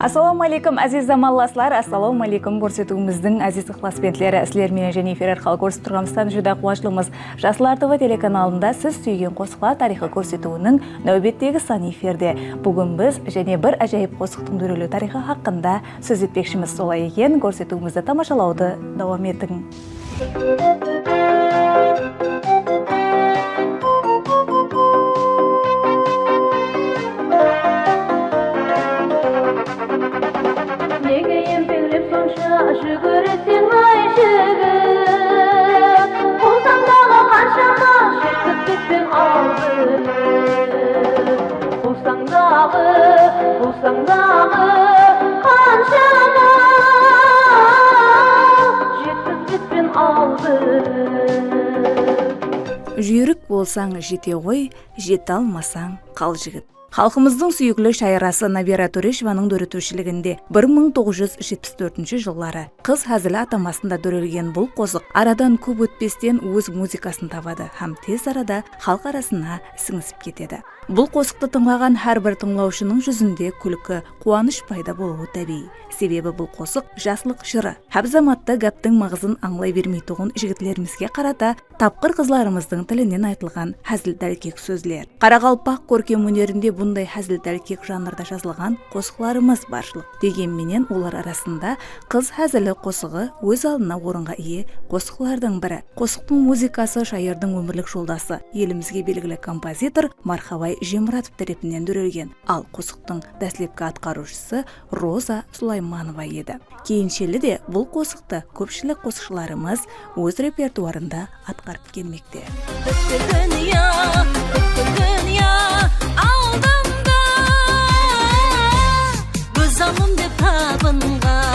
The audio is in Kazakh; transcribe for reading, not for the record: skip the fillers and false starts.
Assalamu алейкум, азиз заманласлар. Assalamu алейкум көрсетуіміздің азиз ықласпентлері. Сілер менен және эфир арқылы көрсетіп тұрғанымыздан жүдә қуаныштымыз. Жасылар ТВ телеканалында сіз сүйген қосықлар тарихы көрсетуінің нәубеттегі сан эфирде. Бүгін біз және бір әжайып қосықтың дүрелі тарихы хақында сөз етпекшіміз. Солай екен, көрсетуімізді тамашалауды давам етің. Жүгіресің ай жігіт, қолсаңдағы қаншама жетіп кетпен алды. Қолсаңдағы қаншама жетіп кетпен алды. Жүйрік болсаң жете ғой, жете алмасаң қал жігіт. Халқымыздың сүйіклі шайырасы Набира Төрешеваның дөретушілігінде 1974 жыллары қыз Хәзілі атамасында дөретілген бұл қосық арадан көп өтпестен өз музыкасын табады һәм тез арада халық арасына сіңісіп кетеді. Бұл қосықты тыңлаған әрбір тыңлаушының жүзінде күлкі, қуаныш пайда болуы табиғи. Себебі бұл қосық жаслық жыры. Әбзаматта гәптің мағызын аңлай бермейтұғын жігітлерімізге қарата тапқыр қызларымыздың тілінен айтылған хәзіл-дәлкек сөзлер. Қарақалпақ көркем өнерінде бұндай хәзіл-дәлкек жанрда жазылған қосықларымыз баршылық. Дегенменен олар арасында қыз хәзілі қосығы өз алдына орынға ие қосықлардың бірі. Қосықтың музыкасы шайырдың өмірлік жолдасы, елімізге белгілі композитор Мархабай Жемұратов тарапынан дөретілген. Ал қосықтың дәслепкі атқарушысы Роза Сулайманова еді. Кейіншелі де бұл қосықты көпшілік қосықшыларымыз өз репертуарында атқарып келмекте. Aldımda, gözümde pavınga.